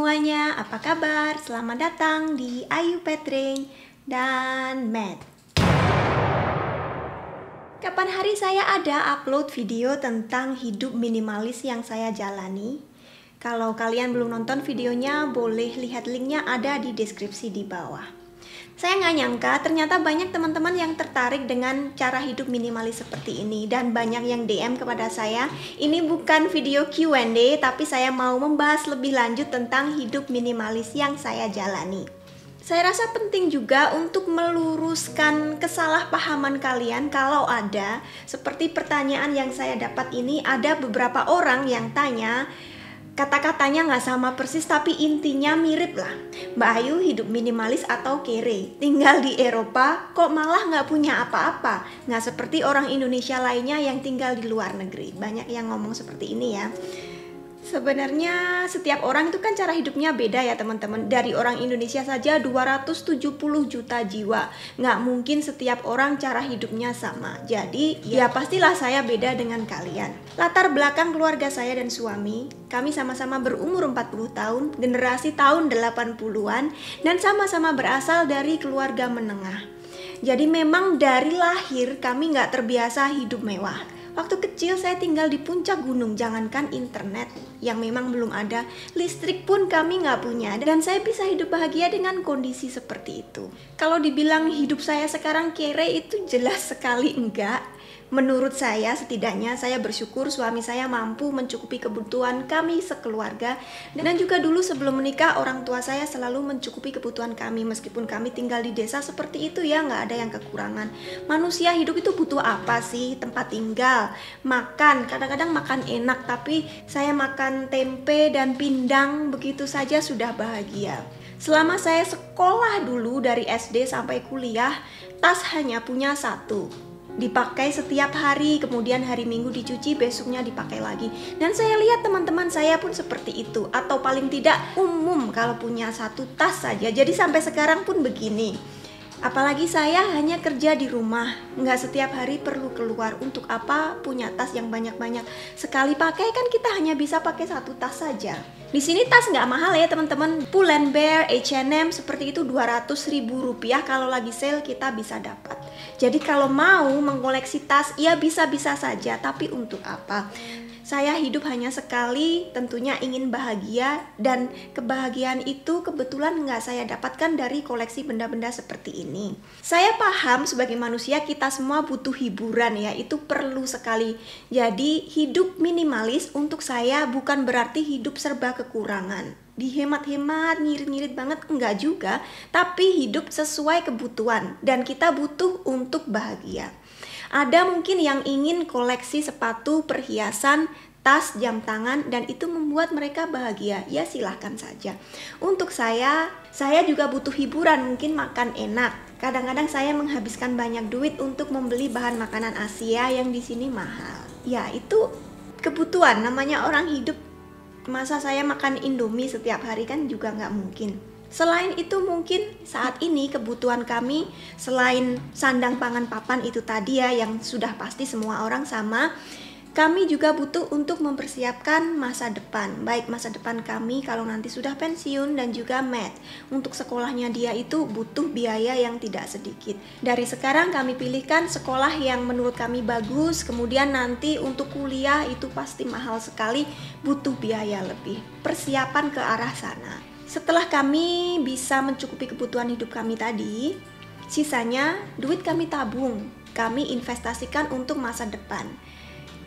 semuanya, apa kabar? Selamat datang di Ayu Petring dan Matt. Kapan hari saya ada upload video tentang hidup minimalis yang saya jalani? Kalau kalian belum nonton videonya, boleh lihat linknya ada di deskripsi di bawah. Saya nggak nyangka ternyata banyak teman-teman yang tertarik dengan cara hidup minimalis seperti ini. Dan banyak yang DM kepada saya. Ini bukan video Q&A, tapi saya mau membahas lebih lanjut tentang hidup minimalis yang saya jalani. Saya rasa penting juga untuk meluruskan kesalahpahaman kalian kalau ada. Seperti pertanyaan yang saya dapat ini, ada beberapa orang yang tanya, kata-katanya nggak sama persis tapi intinya mirip lah. Mbak Ayu hidup minimalis atau kere? Tinggal di Eropa kok malah nggak punya apa-apa? Nggak seperti orang Indonesia lainnya yang tinggal di luar negeri. Banyak yang ngomong seperti ini ya. Sebenarnya setiap orang itu kan cara hidupnya beda ya teman-teman. Dari orang Indonesia saja 270 juta jiwa. Nggak mungkin setiap orang cara hidupnya sama. Jadi ya pastilah saya beda dengan kalian. Latar belakang keluarga saya dan suami, kami sama-sama berumur 40 tahun, generasi tahun 80-an, dan sama-sama berasal dari keluarga menengah. Jadi memang dari lahir kami nggak terbiasa hidup mewah. Waktu kecil saya tinggal di puncak gunung, jangankan internet yang memang belum ada, listrik pun kami nggak punya, dan saya bisa hidup bahagia dengan kondisi seperti itu. Kalau dibilang hidup saya sekarang kere, itu jelas sekali enggak. Menurut saya setidaknya saya bersyukur suami saya mampu mencukupi kebutuhan kami sekeluarga, dan juga dulu sebelum menikah orang tua saya selalu mencukupi kebutuhan kami. Meskipun kami tinggal di desa seperti itu ya, nggak ada yang kekurangan. Manusia hidup itu butuh apa sih? Tempat tinggal, makan, kadang-kadang makan enak, tapi saya makan tempe dan pindang begitu saja sudah bahagia. Selama saya sekolah dulu dari SD sampai kuliah, tas hanya punya satu, dipakai setiap hari, kemudian hari Minggu dicuci, besoknya dipakai lagi. Dan saya lihat teman-teman saya pun seperti itu, atau paling tidak umum kalau punya satu tas saja. Jadi sampai sekarang pun begini. Apalagi saya hanya kerja di rumah, nggak setiap hari perlu keluar. Untuk apa punya tas yang banyak-banyak? Sekali pakai kan kita hanya bisa pakai satu tas saja. Di sini tas nggak mahal ya teman-teman. Pull&Bear, H&M seperti itu 200.000 rupiah. Kalau lagi sale kita bisa dapat. Jadi kalau mau mengoleksi tas ya bisa-bisa saja. Tapi untuk apa? Saya hidup hanya sekali, tentunya ingin bahagia, dan kebahagiaan itu kebetulan nggak saya dapatkan dari koleksi benda-benda seperti ini. Saya paham sebagai manusia kita semua butuh hiburan ya, itu perlu sekali. Jadi hidup minimalis untuk saya bukan berarti hidup serba kekurangan. Dihemat-hemat, ngirit-ngirit banget, enggak juga, tapi hidup sesuai kebutuhan, dan kita butuh untuk bahagia. Ada mungkin yang ingin koleksi sepatu, perhiasan, tas, jam tangan, dan itu membuat mereka bahagia. Ya silahkan saja. Untuk saya juga butuh hiburan, mungkin makan enak. Kadang-kadang saya menghabiskan banyak duit untuk membeli bahan makanan Asia yang di sini mahal. Ya itu kebutuhan, namanya orang hidup. Masa saya makan Indomie setiap hari kan juga nggak mungkin. Selain itu mungkin saat ini kebutuhan kami selain sandang pangan papan itu tadi ya yang sudah pasti semua orang sama, kami juga butuh untuk mempersiapkan masa depan. Baik masa depan kami kalau nanti sudah pensiun, dan juga Matt. Untuk sekolahnya dia itu butuh biaya yang tidak sedikit. Dari sekarang kami pilihkan sekolah yang menurut kami bagus, kemudian nanti untuk kuliah itu pasti mahal sekali, butuh biaya lebih. Persiapan ke arah sana. Setelah kami bisa mencukupi kebutuhan hidup kami tadi, sisanya duit kami tabung, kami investasikan untuk masa depan.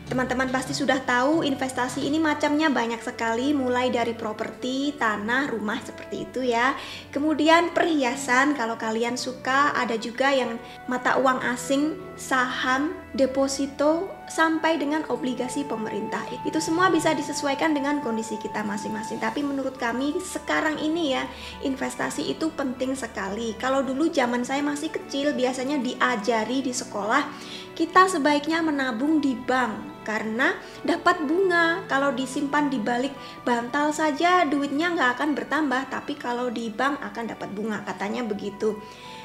Teman-teman pasti sudah tahu investasi ini macamnya banyak sekali, mulai dari properti, tanah, rumah seperti itu ya. Kemudian perhiasan kalau kalian suka, ada juga yang mata uang asing, saham, deposito, sampai dengan obligasi pemerintah. Itu semua bisa disesuaikan dengan kondisi kita masing-masing. Tapi menurut kami sekarang ini ya, investasi itu penting sekali. Kalau dulu zaman saya masih kecil, biasanya diajari di sekolah, kita sebaiknya menabung di bank karena dapat bunga. Kalau disimpan di balik bantal saja duitnya nggak akan bertambah, tapi kalau di bank akan dapat bunga, katanya begitu.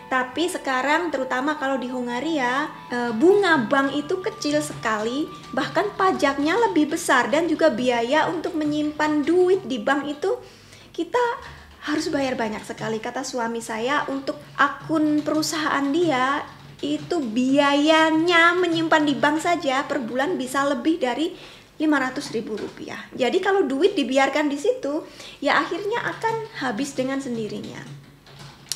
Tapi sekarang terutama kalau di Hongaria, bunga bank itu kecil sekali, bahkan pajaknya lebih besar, dan juga biaya untuk menyimpan duit di bank itu kita harus bayar banyak sekali. Kata suami saya, untuk akun perusahaan dia itu biayanya menyimpan di bank saja per bulan bisa lebih dari Rp500.000. Jadi kalau duit dibiarkan di situ, ya akhirnya akan habis dengan sendirinya.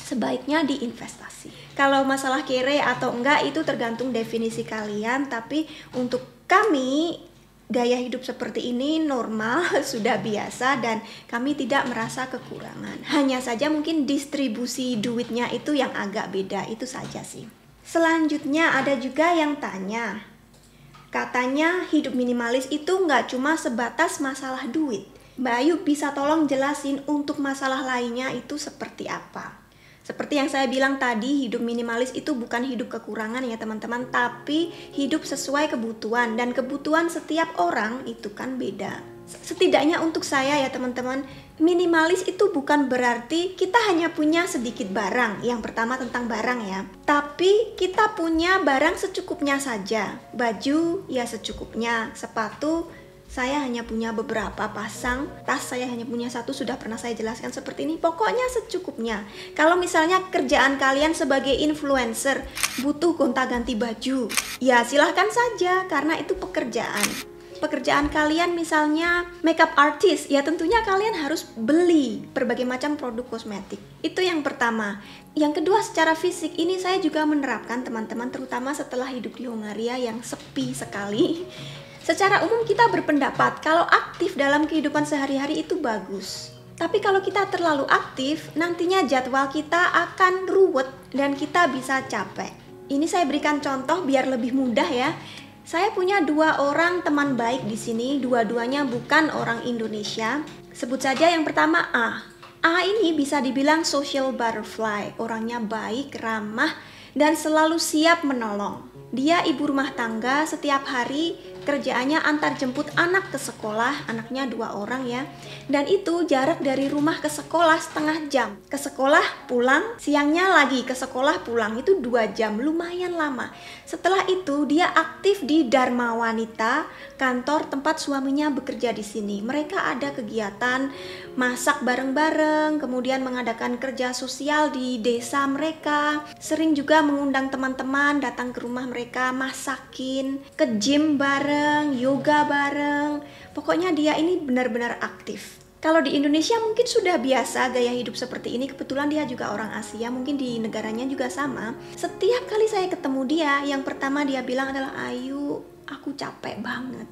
Sebaiknya diinvestasi. Kalau masalah kere atau enggak itu tergantung definisi kalian, tapi untuk kami gaya hidup seperti ini normal, sudah biasa, dan kami tidak merasa kekurangan. Hanya saja mungkin distribusi duitnya itu yang agak beda, itu saja sih. Selanjutnya ada juga yang tanya, katanya hidup minimalis itu nggak cuma sebatas masalah duit. Mbak Ayu bisa tolong jelasin untuk masalah lainnya itu seperti apa? Seperti yang saya bilang tadi, hidup minimalis itu bukan hidup kekurangan ya teman-teman, tapi hidup sesuai kebutuhan, dan kebutuhan setiap orang itu kan beda. Setidaknya untuk saya ya teman-teman, minimalis itu bukan berarti kita hanya punya sedikit barang. Yang pertama tentang barang ya, tapi kita punya barang secukupnya saja. Baju ya secukupnya, sepatu saya hanya punya beberapa pasang, tas saya hanya punya satu, sudah pernah saya jelaskan seperti ini. Pokoknya secukupnya. Kalau misalnya kerjaan kalian sebagai influencer butuh gonta-ganti baju, ya silahkan saja karena itu pekerjaan. Pekerjaan kalian misalnya makeup artist, ya tentunya kalian harus beli berbagai macam produk kosmetik. Itu yang pertama. Yang kedua, secara fisik ini saya juga menerapkan teman-teman, terutama setelah hidup di Hongaria yang sepi sekali. Secara umum kita berpendapat kalau aktif dalam kehidupan sehari-hari itu bagus. Tapi kalau kita terlalu aktif, nantinya jadwal kita akan ruwet dan kita bisa capek. Ini saya berikan contoh biar lebih mudah ya. Saya punya 2 orang teman baik di sini, dua-duanya bukan orang Indonesia. Sebut saja yang pertama A. A ini bisa dibilang social butterfly, orangnya baik, ramah, dan selalu siap menolong. Dia ibu rumah tangga, setiap hari kerjaannya antar jemput anak ke sekolah, anaknya 2 orang ya. Dan itu jarak dari rumah ke sekolah setengah jam. Ke sekolah pulang, siangnya lagi ke sekolah pulang, itu 2 jam, lumayan lama. Setelah itu dia aktif di Dharma Wanita, kantor tempat suaminya bekerja di sini. Mereka ada kegiatan masak bareng-bareng, kemudian mengadakan kerja sosial di desa mereka. Sering juga mengundang teman-teman datang ke rumah mereka, masakin, ke gym bareng, yoga bareng. Pokoknya dia ini benar-benar aktif. Kalau di Indonesia mungkin sudah biasa gaya hidup seperti ini. Kebetulan dia juga orang Asia, mungkin di negaranya juga sama. Setiap kali saya ketemu dia, yang pertama dia bilang adalah, Ayu, aku capek banget.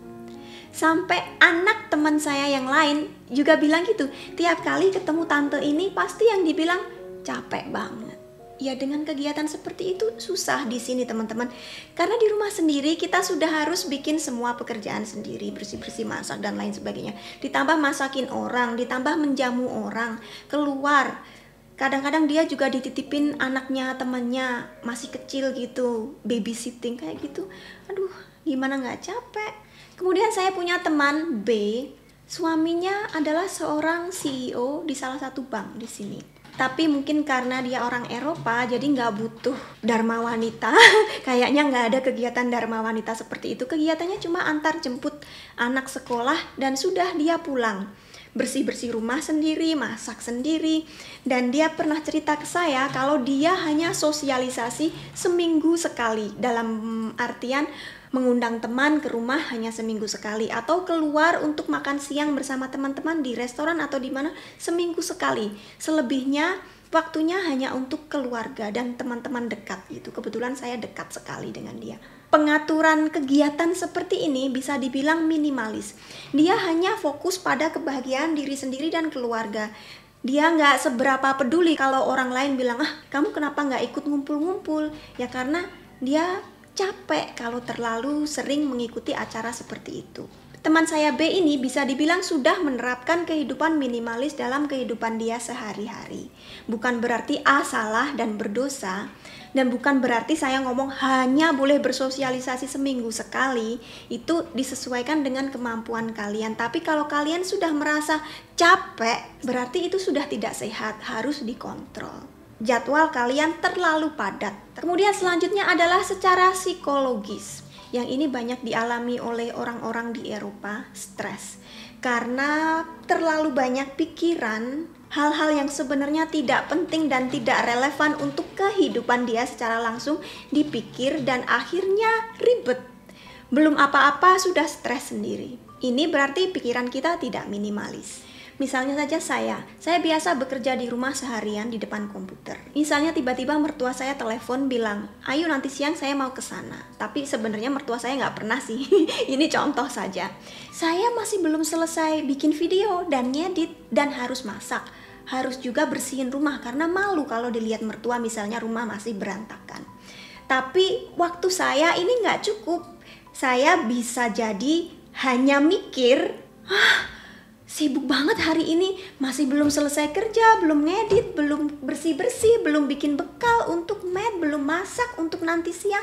Sampai anak teman saya yang lain juga bilang gitu. Tiap kali ketemu tante ini pasti yang dibilang capek banget. Ya dengan kegiatan seperti itu susah di sini teman-teman. Karena di rumah sendiri kita sudah harus bikin semua pekerjaan sendiri, bersih-bersih, masak dan lain sebagainya. Ditambah masakin orang, ditambah menjamu orang, keluar. Kadang-kadang dia juga dititipin anaknya, temannya masih kecil gitu, babysitting kayak gitu. Aduh, gimana nggak capek. Kemudian saya punya teman B, suaminya adalah seorang CEO di salah satu bank di sini. Tapi mungkin karena dia orang Eropa, jadi nggak butuh Dharma Wanita. Kayaknya nggak ada kegiatan Dharma Wanita seperti itu. Kegiatannya cuma antar jemput anak sekolah dan sudah dia pulang. Bersih-bersih rumah sendiri, masak sendiri. Dan dia pernah cerita ke saya kalau dia hanya sosialisasi seminggu sekali. Dalam artian mengundang teman ke rumah hanya seminggu sekali, atau keluar untuk makan siang bersama teman-teman di restoran atau di mana seminggu sekali. Selebihnya waktunya hanya untuk keluarga dan teman-teman dekat gitu. Kebetulan saya dekat sekali dengan dia. Pengaturan kegiatan seperti ini bisa dibilang minimalis. Dia hanya fokus pada kebahagiaan diri sendiri dan keluarga. Dia nggak seberapa peduli kalau orang lain bilang, kamu kenapa nggak ikut ngumpul-ngumpul? Ya karena dia capek kalau terlalu sering mengikuti acara seperti itu. Teman saya B ini bisa dibilang sudah menerapkan kehidupan minimalis dalam kehidupan dia sehari-hari. Bukan berarti A salah dan berdosa, dan bukan berarti saya ngomong hanya boleh bersosialisasi seminggu sekali. Itu disesuaikan dengan kemampuan kalian. Tapi kalau kalian sudah merasa capek, berarti itu sudah tidak sehat, harus dikontrol. Jadwal kalian terlalu padat. Kemudian selanjutnya adalah secara psikologis. Yang ini banyak dialami oleh orang-orang di Eropa, stres. Karena terlalu banyak pikiran, hal-hal yang sebenarnya tidak penting dan tidak relevan untuk kehidupan dia secara langsung dipikir dan akhirnya ribet. Belum apa-apa sudah stres sendiri. Ini berarti pikiran kita tidak minimalis. Misalnya saja saya biasa bekerja di rumah seharian di depan komputer. Misalnya tiba-tiba mertua saya telepon bilang, ayo nanti siang saya mau ke sana. Tapi sebenarnya mertua saya nggak pernah sih. Ini contoh saja. Saya masih belum selesai bikin video dan ngedit dan harus masak. Harus juga bersihin rumah karena malu kalau dilihat mertua misalnya rumah masih berantakan. Tapi waktu saya ini nggak cukup. Saya bisa jadi hanya mikir, sibuk banget hari ini, masih belum selesai kerja, belum ngedit, belum bersih-bersih, belum bikin bekal untuk Matt, belum masak untuk nanti siang.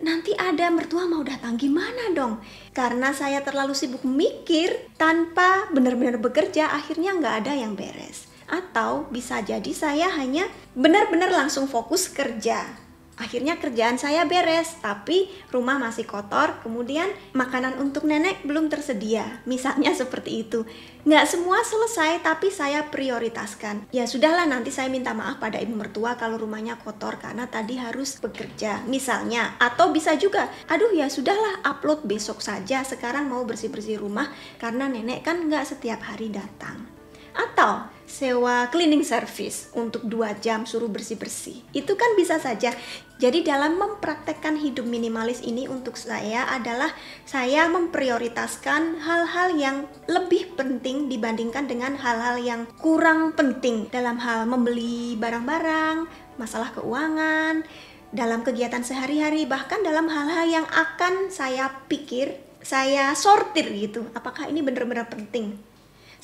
Nanti ada mertua mau datang, gimana dong? Karena saya terlalu sibuk mikir tanpa benar-benar bekerja, akhirnya nggak ada yang beres. Atau bisa jadi saya hanya benar-benar langsung fokus kerja. Akhirnya kerjaan saya beres, tapi rumah masih kotor, kemudian makanan untuk nenek belum tersedia. Misalnya seperti itu. Nggak semua selesai, tapi saya prioritaskan. Ya sudahlah, nanti saya minta maaf pada ibu mertua kalau rumahnya kotor karena tadi harus bekerja. Misalnya, atau bisa juga, aduh ya sudahlah, upload besok saja, sekarang mau bersih-bersih rumah karena nenek kan nggak setiap hari datang. Atau sewa cleaning service untuk 2 jam suruh bersih-bersih. Itu kan bisa saja. Jadi dalam mempraktekkan hidup minimalis ini untuk saya adalah saya memprioritaskan hal-hal yang lebih penting dibandingkan dengan hal-hal yang kurang penting dalam hal membeli barang-barang, masalah keuangan, dalam kegiatan sehari-hari, bahkan dalam hal-hal yang akan saya pikir, saya sortir gitu. Apakah ini benar-benar penting?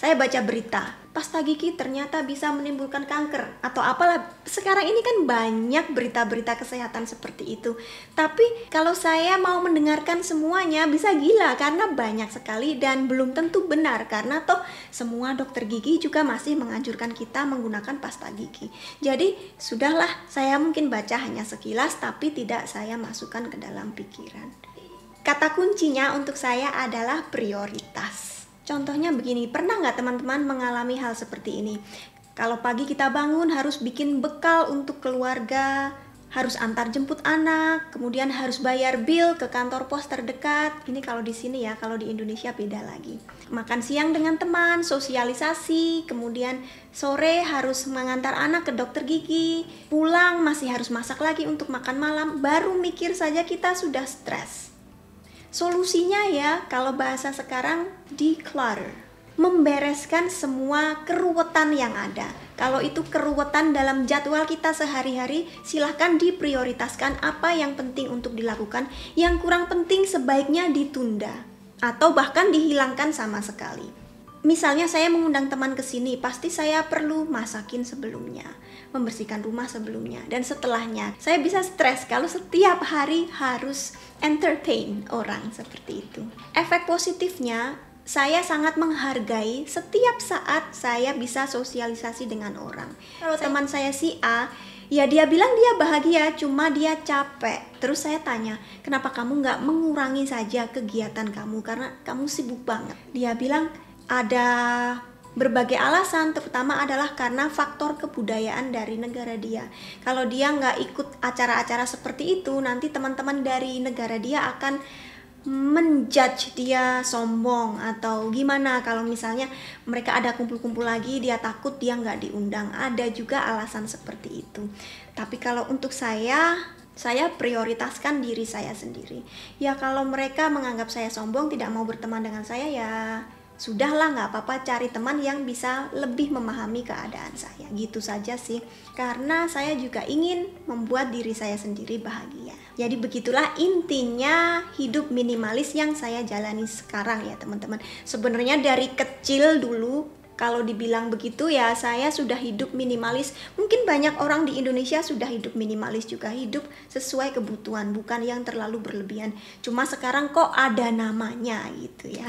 Saya baca berita, pasta gigi ternyata bisa menimbulkan kanker atau apalah. Sekarang ini kan banyak berita-berita kesehatan seperti itu. Tapi kalau saya mau mendengarkan semuanya bisa gila karena banyak sekali dan belum tentu benar. Karena toh semua dokter gigi juga masih menganjurkan kita menggunakan pasta gigi. Jadi sudahlah, saya mungkin baca hanya sekilas tapi tidak saya masukkan ke dalam pikiran. Kata kuncinya untuk saya adalah prioritas. Contohnya begini, pernah nggak teman-teman mengalami hal seperti ini? Kalau pagi kita bangun harus bikin bekal untuk keluarga, harus antar jemput anak, kemudian harus bayar bill ke kantor pos terdekat. Ini kalau di sini ya, kalau di Indonesia beda lagi. Makan siang dengan teman, sosialisasi, kemudian sore harus mengantar anak ke dokter gigi, pulang masih harus masak lagi untuk makan malam, baru mikir saja kita sudah stres. Solusinya ya, kalau bahasa sekarang, declutter. Membereskan semua keruwetan yang ada. Kalau itu keruwetan dalam jadwal kita sehari-hari, silahkan diprioritaskan apa yang penting untuk dilakukan. Yang kurang penting sebaiknya ditunda. Atau bahkan dihilangkan sama sekali. Misalnya saya mengundang teman ke sini, pasti saya perlu masakin sebelumnya, membersihkan rumah sebelumnya, dan setelahnya. Saya bisa stres kalau setiap hari harus entertain orang seperti itu. Efek positifnya, saya sangat menghargai setiap saat saya bisa sosialisasi dengan orang. Kalau teman saya si A, ya dia bilang dia bahagia, cuma dia capek. Terus saya tanya, kenapa kamu nggak mengurangi saja kegiatan kamu karena kamu sibuk banget? Dia bilang, ada berbagai alasan, terutama adalah karena faktor kebudayaan dari negara dia. Kalau dia nggak ikut acara-acara seperti itu, nanti teman-teman dari negara dia akan menjudge dia sombong atau gimana. Kalau misalnya mereka ada kumpul-kumpul lagi, dia takut dia nggak diundang. Ada juga alasan seperti itu. Tapi kalau untuk saya prioritaskan diri saya sendiri. Ya kalau mereka menganggap saya sombong, tidak mau berteman dengan saya, ya sudahlah, nggak apa-apa, cari teman yang bisa lebih memahami keadaan saya. Gitu saja sih, karena saya juga ingin membuat diri saya sendiri bahagia. Jadi begitulah intinya hidup minimalis yang saya jalani sekarang ya teman-teman. Sebenarnya dari kecil dulu, kalau dibilang begitu ya saya sudah hidup minimalis. Mungkin banyak orang di Indonesia sudah hidup minimalis juga, hidup sesuai kebutuhan, bukan yang terlalu berlebihan. Cuma sekarang kok ada namanya gitu ya.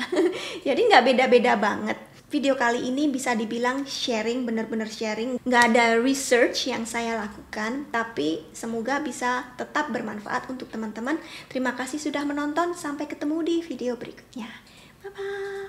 Jadi nggak beda-beda banget. Video kali ini bisa dibilang sharing, bener-bener sharing. Nggak ada research yang saya lakukan, tapi semoga bisa tetap bermanfaat untuk teman-teman. Terima kasih sudah menonton, sampai ketemu di video berikutnya. Bye-bye.